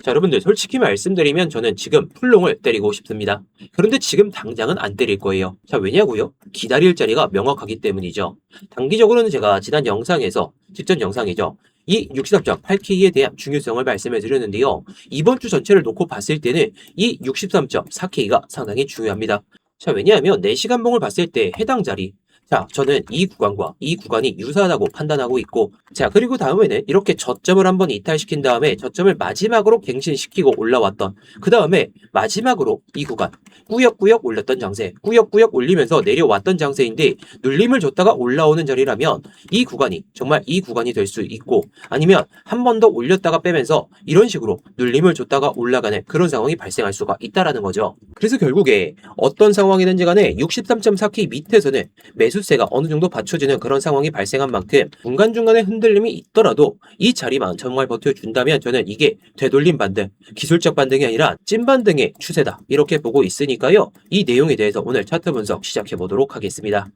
자, 여러분들 솔직히 말씀드리면 저는 지금 풀롱을 때리고 싶습니다. 그런데 지금 당장은 안 때릴 거예요. 자, 왜냐고요? 기다릴 자리가 명확하기 때문이죠. 단기적으로는 제가 지난 영상에서, 직전 영상이죠. 이 63.8K에 대한 중요성을 말씀해 드렸는데요. 이번 주 전체를 놓고 봤을 때는 이 63.4K가 상당히 중요합니다. 자, 왜냐하면 4시간 봉을 봤을 때 해당 자리, 자, 저는 이 구간과 이 구간이 유사하다고 판단하고 있고, 자, 그리고 다음에는 이렇게 저점을 한번 이탈시킨 다음에 저점을 마지막으로 갱신시키고 올라왔던, 그 다음에 마지막으로 이 구간, 꾸역꾸역 올렸던 장세, 꾸역꾸역 올리면서 내려왔던 장세인데, 눌림을 줬다가 올라오는 자리라면 이 구간이 정말 이 구간이 될 수 있고, 아니면 한 번 더 올렸다가 빼면서 이런 식으로 눌림을 줬다가 올라가는 그런 상황이 발생할 수가 있다라는 거죠. 그래서 결국에 어떤 상황이든지 간에 63.4K 밑에서는 매수세가 어느 정도 받쳐지는 그런 상황이 발생한 만큼 중간중간에 흔들림이 있더라도 이 자리만 정말 버텨준다면 저는 이게 되돌림 반등, 기술적 반등이 아니라 찐 반등의 추세다 이렇게 보고 있으니까요. 이 내용에 대해서 오늘 차트 분석 시작해 보도록 하겠습니다.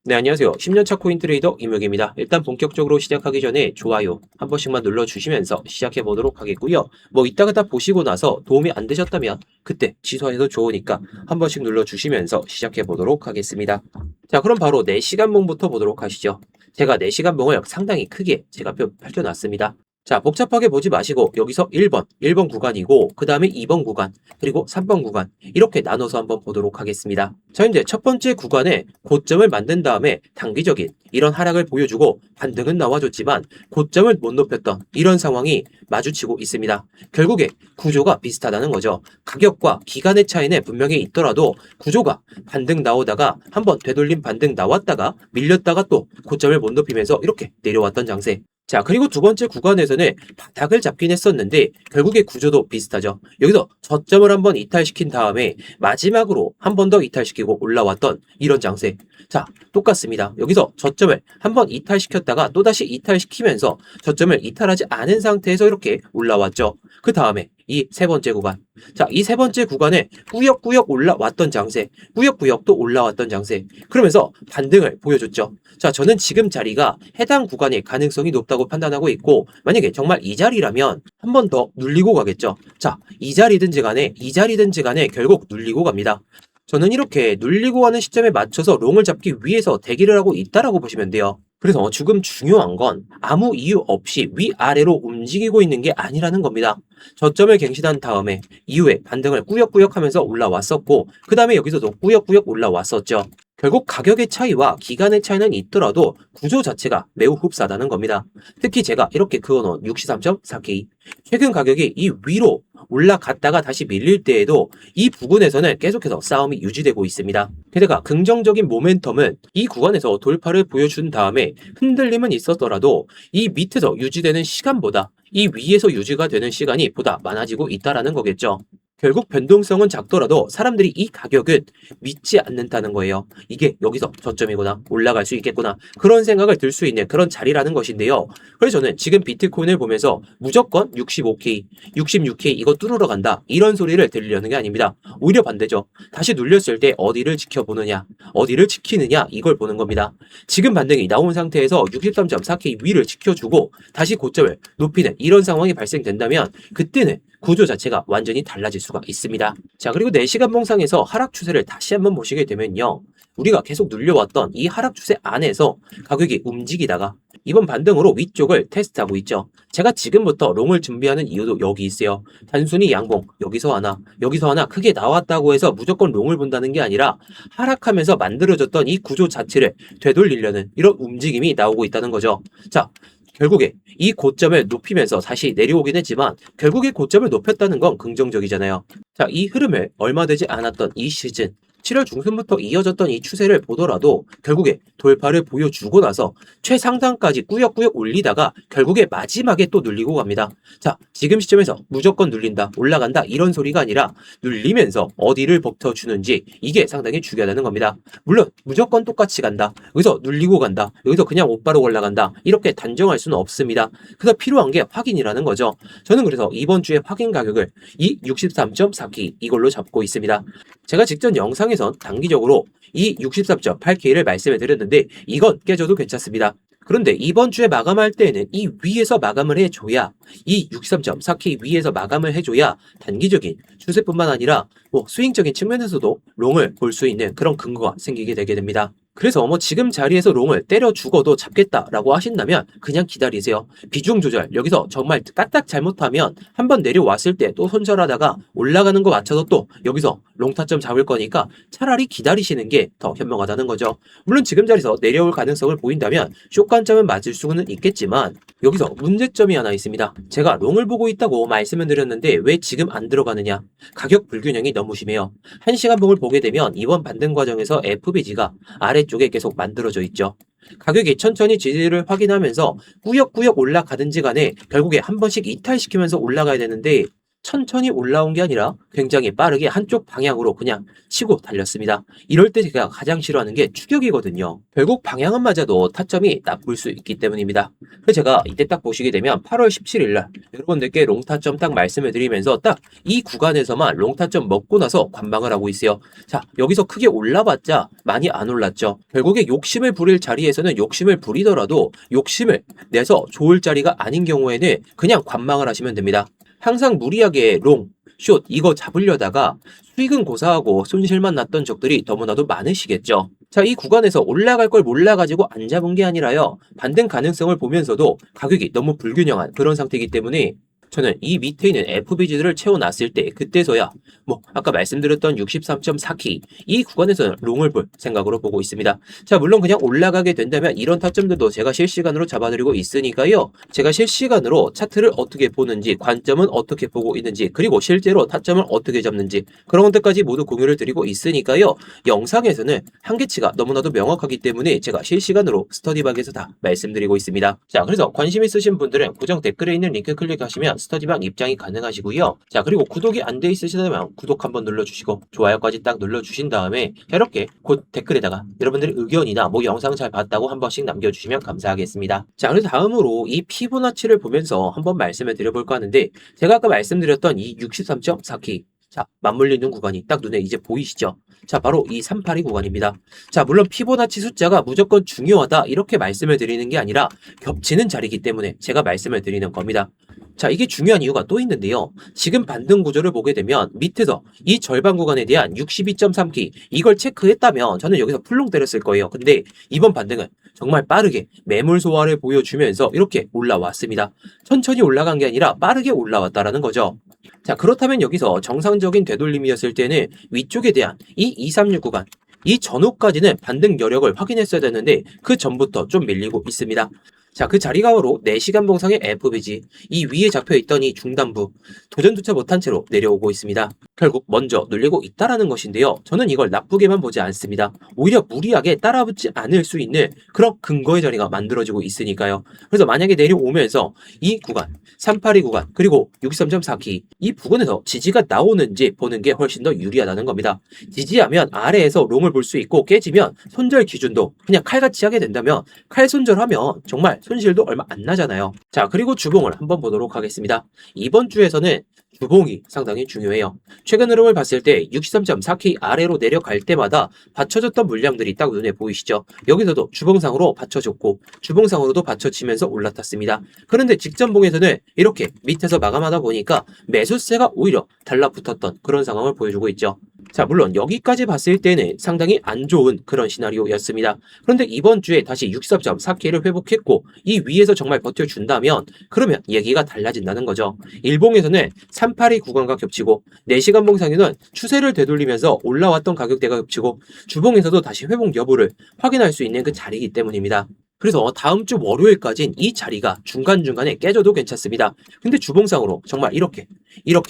네, 안녕하세요. 10년차 코인 트레이더 이무혁입니다. 일단 본격적으로 시작하기 전에 좋아요 한 번씩만 눌러주시면서 시작해 보도록 하겠고요. 뭐 이따가 다 보시고 나서 도움이 안 되셨다면 그때 취소해도 좋으니까 한 번씩 눌러주시면서 시작해 보도록 하겠습니다. 자, 그럼 바로 4시간 봉부터 보도록 하시죠. 제가 4시간 봉을 상당히 크게 제가 펼쳐놨습니다. 자, 복잡하게 보지 마시고 여기서 1번 구간이고 그 다음에 2번 구간 그리고 3번 구간 이렇게 나눠서 한번 보도록 하겠습니다. 자, 이제 첫 번째 구간에 고점을 만든 다음에 단기적인 이런 하락을 보여주고 반등은 나와줬지만 고점을 못 높였던 이런 상황이 마주치고 있습니다. 결국에 구조가 비슷하다는 거죠. 가격과 기간의 차이는 분명히 있더라도 구조가 반등 나오다가 한번 되돌림 반등 나왔다가 밀렸다가 또 고점을 못 높이면서 이렇게 내려왔던 장세. 자, 그리고 두 번째 구간에서는 바닥을 잡긴 했었는데 결국에 구조도 비슷하죠. 여기서 저점을 한번 이탈시킨 다음에 마지막으로 한 번 더 이탈시키고 올라왔던 이런 장세. 자, 똑같습니다. 여기서 저점을 한번 이탈시켰다가 또다시 이탈시키면서 저점을 이탈하지 않은 상태에서 이렇게 올라왔죠. 그 다음에 이 세 번째 구간. 자, 이 세 번째 구간에 꾸역꾸역 올라왔던 장세, 꾸역꾸역 또 올라왔던 장세. 그러면서 반등을 보여줬죠. 자, 저는 지금 자리가 해당 구간의 가능성이 높다고 판단하고 있고, 만약에 정말 이 자리라면 한 번 더 눌리고 가겠죠. 자, 이 자리든지 간에 결국 눌리고 갑니다. 저는 이렇게 눌리고 가는 시점에 맞춰서 롱을 잡기 위해서 대기를 하고 있다라고 보시면 돼요. 그래서 지금 중요한 건 아무 이유 없이 위아래로 움직이고 있는 게 아니라는 겁니다. 저점을 갱신한 다음에 이후에 반등을 꾸역꾸역 하면서 올라왔었고 그 다음에 여기서도 꾸역꾸역 올라왔었죠. 결국 가격의 차이와 기간의 차이는 있더라도 구조 자체가 매우 흡사하다는 겁니다. 특히 제가 이렇게 그어놓은 63.4K 최근 가격이 이 위로 올라갔다가 다시 밀릴 때에도 이 부분에서는 계속해서 싸움이 유지되고 있습니다. 게다가 긍정적인 모멘텀은 이 구간에서 돌파를 보여준 다음에 흔들림은 있었더라도 이 밑에서 유지되는 시간보다 이 위에서 유지가 되는 시간이 보다 많아지고 있다라는 거겠죠. 결국 변동성은 작더라도 사람들이 이 가격은 믿지 않는다는 거예요. 이게 여기서 저점이구나, 올라갈 수 있겠구나, 그런 생각을 들 수 있는 그런 자리라는 것인데요. 그래서 저는 지금 비트코인을 보면서 무조건 65K, 66K 이거 뚫으러 간다 이런 소리를 들으려는 게 아닙니다. 오히려 반대죠. 다시 눌렸을 때 어디를 지켜보느냐, 어디를 지키느냐 이걸 보는 겁니다. 지금 반등이 나온 상태에서 63.4K 위를 지켜주고 다시 고점을 높이는 이런 상황이 발생된다면 그때는 구조 자체가 완전히 달라질 수가 있습니다. 자, 그리고 4시간 봉상에서 하락 추세를 다시 한번 보시게 되면요. 우리가 계속 눌려왔던 이 하락 추세 안에서 가격이 움직이다가 이번 반등으로 위쪽을 테스트하고 있죠. 제가 지금부터 롱을 준비하는 이유도 여기 있어요. 단순히 양봉, 여기서 하나 크게 나왔다고 해서 무조건 롱을 본다는 게 아니라 하락하면서 만들어졌던 이 구조 자체를 되돌리려는 이런 움직임이 나오고 있다는 거죠. 자, 결국에 이 고점을 높이면서 다시 내려오긴 했지만 결국에 고점을 높였다는 건 긍정적이잖아요. 자, 이 흐름을 얼마 되지 않았던 이 시즌 7월 중순부터 이어졌던 이 추세를 보더라도 결국에 돌파를 보여주고 나서 최상단까지 꾸역꾸역 올리다가 결국에 마지막에 또 눌리고 갑니다. 자, 지금 시점에서 무조건 눌린다, 올라간다 이런 소리가 아니라 눌리면서 어디를 버텨주는지 이게 상당히 중요하다는 겁니다. 물론 무조건 똑같이 간다, 여기서 눌리고 간다, 여기서 그냥 옷바로 올라간다 이렇게 단정할 수는 없습니다. 그래서 필요한 게 확인이라는 거죠. 저는 그래서 이번 주에 확인 가격을 이 63.4K 이걸로 잡고 있습니다. 제가 직전 영상에선 단기적으로 이 63.8K를 말씀해 드렸는데 이건 깨져도 괜찮습니다. 그런데 이번 주에 마감할 때에는 이 위에서 마감을 해줘야 이 63.4K 위에서 마감을 해줘야 단기적인 추세뿐만 아니라 뭐 스윙적인 측면에서도 롱을 볼 수 있는 그런 근거가 생기게 되게 됩니다. 그래서 뭐 지금 자리에서 롱을 때려 죽어도 잡겠다라고 하신다면 그냥 기다리세요. 비중 조절 여기서 정말 까딱 잘못하면 한번 내려왔을 때 또 손절하다가 올라가는 거 맞춰서 또 여기서 롱 타점 잡을 거니까 차라리 기다리시는 게 더 현명하다는 거죠. 물론 지금 자리에서 내려올 가능성을 보인다면 숏 관점은 맞을 수는 있겠지만 여기서 문제점이 하나 있습니다. 제가 롱을 보고 있다고 말씀을 드렸는데 왜 지금 안 들어가느냐? 가격 불균형이 너무 심해요. 1시간 봉을 보게 되면 이번 반등 과정에서 FBG가 아래쪽에 계속 만들어져 있죠. 가격이 천천히 지지를 확인하면서 꾸역꾸역 올라가든지 간에 결국에 한 번씩 이탈시키면서 올라가야 되는데 천천히 올라온 게 아니라 굉장히 빠르게 한쪽 방향으로 그냥 치고 달렸습니다. 이럴 때 제가 가장 싫어하는 게 추격이거든요. 결국 방향은 맞아도 타점이 나쁠 수 있기 때문입니다. 그래서 제가 이때 딱 보시게 되면 8월 17일 날 여러분들께 롱타점 딱 말씀을 드리면서 딱 이 구간에서만 롱타점 먹고 나서 관망을 하고 있어요. 자, 여기서 크게 올라봤자 많이 안 올랐죠. 결국에 욕심을 부릴 자리에서는 욕심을 부리더라도 욕심을 내서 좋을 자리가 아닌 경우에는 그냥 관망을 하시면 됩니다. 항상 무리하게 롱, 숏 이거 잡으려다가 수익은 고사하고 손실만 났던 적들이 너무나도 많으시겠죠. 자, 이 구간에서 올라갈 걸 몰라가지고 안 잡은 게 아니라요. 반등 가능성을 보면서도 가격이 너무 불균형한 그런 상태이기 때문에 저는 이 밑에 있는 FBG들을 채워놨을 때 그때서야 뭐 아까 말씀드렸던 63.4K 이 구간에서는 롱을 볼 생각으로 보고 있습니다. 자, 물론 그냥 올라가게 된다면 이런 타점들도 제가 실시간으로 잡아드리고 있으니까요. 제가 실시간으로 차트를 어떻게 보는지 관점은 어떻게 보고 있는지 그리고 실제로 타점을 어떻게 잡는지 그런 것들까지 모두 공유를 드리고 있으니까요. 영상에서는 한계치가 너무나도 명확하기 때문에 제가 실시간으로 스터디방에서 다 말씀드리고 있습니다. 자, 그래서 관심 있으신 분들은 고정 댓글에 있는 링크 클릭하시면 스터디방 입장이 가능하시고요. 자, 그리고 구독이 안 돼 있으시다면 구독 한번 눌러주시고 좋아요까지 딱 눌러주신 다음에 이렇게 곧 댓글에다가 여러분들의 의견이나 뭐 영상 잘 봤다고 한 번씩 남겨주시면 감사하겠습니다. 자, 그래서 다음으로 이 피보나치를 보면서 한번 말씀을 드려볼까 하는데 제가 아까 말씀드렸던 이 63.4K 자, 맞물리는 구간이 딱 눈에 이제 보이시죠? 자, 바로 이 382 구간입니다. 자, 물론 피보나치 숫자가 무조건 중요하다 이렇게 말씀을 드리는 게 아니라 겹치는 자리이기 때문에 제가 말씀을 드리는 겁니다. 자, 이게 중요한 이유가 또 있는데요. 지금 반등 구조를 보게 되면 밑에서 이 절반 구간에 대한 62.3K 이걸 체크했다면 저는 여기서 풀롱 때렸을 거예요. 근데 이번 반등은 정말 빠르게 매물 소화를 보여주면서 이렇게 올라왔습니다. 천천히 올라간 게 아니라 빠르게 올라왔다라는 거죠. 자, 그렇다면 여기서 정상적인 되돌림이었을 때는 위쪽에 대한 이 236 구간 이 전후까지는 반등 여력을 확인했어야 되는데 그 전부터 좀 밀리고 있습니다. 자, 그 자리가 바로 4시간 봉상의 FBG 이 위에 잡혀있던 이 중단부 도전조차 못한 채로 내려오고 있습니다. 결국 먼저 눌리고 있다라는 것인데요. 저는 이걸 나쁘게만 보지 않습니다. 오히려 무리하게 따라붙지 않을 수 있는 그런 근거의 자리가 만들어지고 있으니까요. 그래서 만약에 내려오면서 이 구간 382 구간 그리고 63.4K 이 부근에서 지지가 나오는지 보는 게 훨씬 더 유리하다는 겁니다. 지지하면 아래에서 롱을 볼 수 있고 깨지면 손절 기준도 그냥 칼같이 하게 된다면 칼 손절하면 정말 손실도 얼마 안 나잖아요. 자, 그리고 주봉을 한번 보도록 하겠습니다. 이번 주에서는 주봉이 상당히 중요해요. 최근 흐름을 봤을 때 63.4K 아래로 내려갈 때마다 받쳐줬던 물량들이 딱 눈에 보이시죠? 여기서도 주봉상으로 받쳐줬고 주봉상으로도 받쳐지면서 올라탔습니다. 그런데 직전봉에서는 이렇게 밑에서 마감하다 보니까 매수세가 오히려 달라붙었던 그런 상황을 보여주고 있죠. 자, 물론 여기까지 봤을 때는 상당히 안 좋은 그런 시나리오였습니다. 그런데 이번 주에 다시 63.4K를 회복했고 이 위에서 정말 버텨준다면 그러면 얘기가 달라진다는 거죠. 일봉에서는 382 구간과 겹치고 4시간 봉상에는 추세를 되돌리면서 올라왔던 가격대가 겹치고 주봉에서도 다시 회복 여부를 확인할 수 있는 그 자리이기 때문입니다. 그래서 다음 주 월요일까지는 이 자리가 중간중간에 깨져도 괜찮습니다. 근데 주봉상으로 정말 이렇게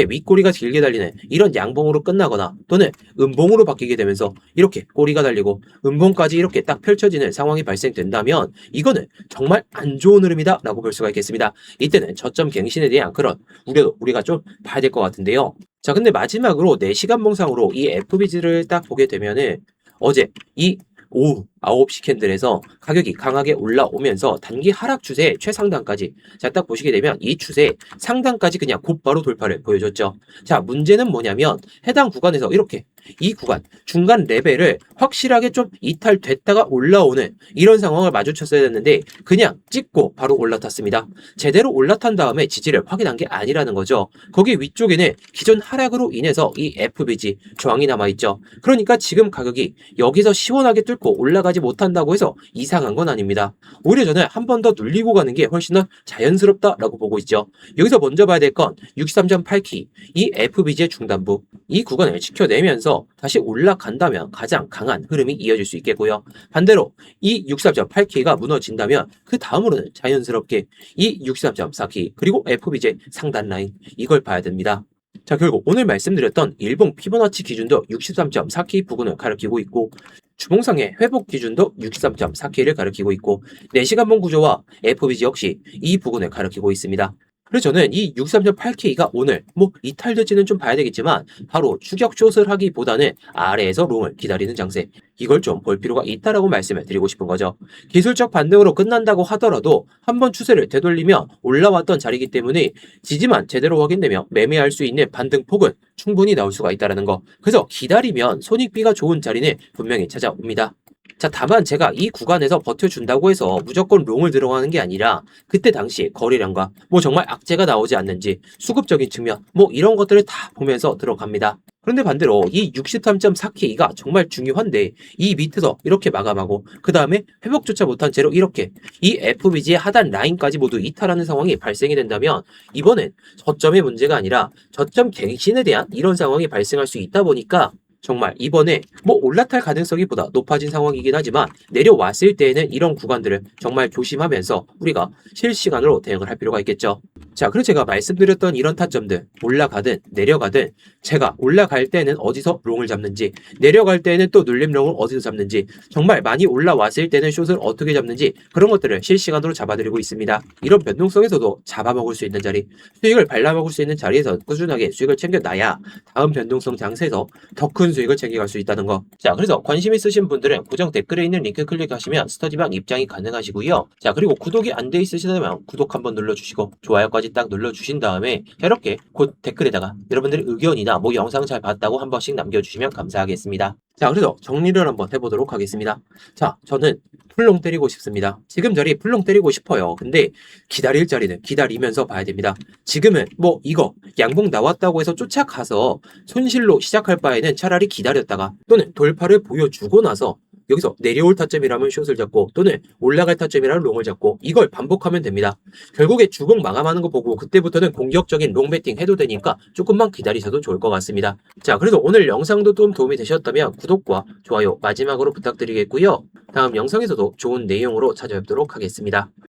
윗꼬리가 길게 달리는 이런 양봉으로 끝나거나 또는 음봉으로 바뀌게 되면서 이렇게 꼬리가 달리고 음봉까지 이렇게 딱 펼쳐지는 상황이 발생된다면 이거는 정말 안 좋은 흐름이다 라고 볼 수가 있겠습니다. 이때는 저점 갱신에 대한 그런 우려도 우리가 좀 봐야 될 것 같은데요. 자, 근데 마지막으로 4시간 봉상으로 이 FBG를 딱 보게 되면은 어제 이 오후 9시 캔들에서 가격이 강하게 올라오면서 단기 하락 추세의 최상단까지 자, 딱 보시게 되면 이 추세 상단까지 그냥 곧바로 돌파를 보여줬죠. 자, 문제는 뭐냐면 해당 구간에서 이렇게 이 구간 중간 레벨을 확실하게 좀 이탈됐다가 올라오는 이런 상황을 마주쳤어야 했는데 그냥 찍고 바로 올라탔습니다. 제대로 올라탄 다음에 지지를 확인한 게 아니라는 거죠. 거기 위쪽에는 기존 하락으로 인해서 이 FBG 저항이 남아있죠. 그러니까 지금 가격이 여기서 시원하게 뚫고 올라가지 못한다고 해서 이상한 건 아닙니다. 오히려 저는 한 번 더 눌리고 가는 게 훨씬 더 자연스럽다라고 보고 있죠. 여기서 먼저 봐야 될 건 63.8키 이 FBG의 중단부 이 구간을 지켜내면서 다시 올라간다면 가장 강한 흐름이 이어질 수 있겠고요. 반대로 이 63.8K가 무너진다면 그 다음으로는 자연스럽게 이 63.4K 그리고 FBJ 상단 라인 이걸 봐야 됩니다. 자, 결국 오늘 말씀드렸던 일봉 피보나치 기준도 63.4K 부근을 가리키고 있고 주봉상의 회복 기준도 63.4K를 가리키고 있고 4시간봉 구조와 FBG 역시 이 부근을 가리키고 있습니다. 그래서 저는 이 63.8K가 오늘 뭐 이탈될지는 좀 봐야 되겠지만 바로 추격 숏을 하기보다는 아래에서 롱을 기다리는 장세 이걸 좀 볼 필요가 있다라고 말씀을 드리고 싶은 거죠. 기술적 반등으로 끝난다고 하더라도 한번 추세를 되돌리며 올라왔던 자리이기 때문에 지지만 제대로 확인되며 매매할 수 있는 반등폭은 충분히 나올 수가 있다는 거. 그래서 기다리면 손익비가 좋은 자리는 분명히 찾아옵니다. 자, 다만 제가 이 구간에서 버텨준다고 해서 무조건 롱을 들어가는 게 아니라 그때 당시 거래량과 뭐 정말 악재가 나오지 않는지 수급적인 측면 뭐 이런 것들을 다 보면서 들어갑니다. 그런데 반대로 이 63.4K가 정말 중요한데 이 밑에서 이렇게 마감하고 그 다음에 회복조차 못한 채로 이렇게 이 FBG의 하단 라인까지 모두 이탈하는 상황이 발생이 된다면 이번엔 저점의 문제가 아니라 저점 갱신에 대한 이런 상황이 발생할 수 있다 보니까 정말 이번에 뭐 올라탈 가능성이 보다 높아진 상황이긴 하지만 내려왔을 때에는 이런 구간들을 정말 조심하면서 우리가 실시간으로 대응을 할 필요가 있겠죠. 자, 그리고 제가 말씀드렸던 이런 타점들 올라가든 내려가든 제가 올라갈 때는 어디서 롱을 잡는지 내려갈 때는 또 눌림 롱을 어디서 잡는지 정말 많이 올라왔을 때는 숏을 어떻게 잡는지 그런 것들을 실시간으로 잡아드리고 있습니다. 이런 변동성에서도 잡아먹을 수 있는 자리 수익을 발라먹을 수 있는 자리에서 꾸준하게 수익을 챙겨놔야 다음 변동성 장세에서 더 큰 수익을 챙겨갈 수 있다는 거. 자, 그래서 관심 있으신 분들은 고정 댓글에 있는 링크 클릭하시면 스터디방 입장이 가능하시고요. 자, 그리고 구독이 안 돼 있으시다면 구독 한번 눌러주시고 좋아요까지 딱 눌러주신 다음에 이렇게 곧 댓글에다가 여러분들의 의견이나 뭐 영상 잘 봤다고 한 번씩 남겨주시면 감사하겠습니다. 자, 그래서 정리를 한번 해보도록 하겠습니다. 자, 저는 풀롱 때리고 싶습니다. 지금 자리 풀롱 때리고 싶어요. 근데 기다릴 자리는 기다리면서 봐야 됩니다. 지금은 뭐 이거 양봉 나왔다고 해서 쫓아가서 손실로 시작할 바에는 차라리 기다렸다가 또는 돌파를 보여주고 나서 여기서 내려올 타점이라면 숏을 잡고 또는 올라갈 타점이라면 롱을 잡고 이걸 반복하면 됩니다. 결국에 주봉 마감하는 거 보고 그때부터는 공격적인 롱 배팅 해도 되니까 조금만 기다리셔도 좋을 것 같습니다. 자, 그래서 오늘 영상도 좀 도움이 되셨다면 구독과 좋아요 마지막으로 부탁드리겠고요. 다음 영상에서도 좋은 내용으로 찾아뵙도록 하겠습니다.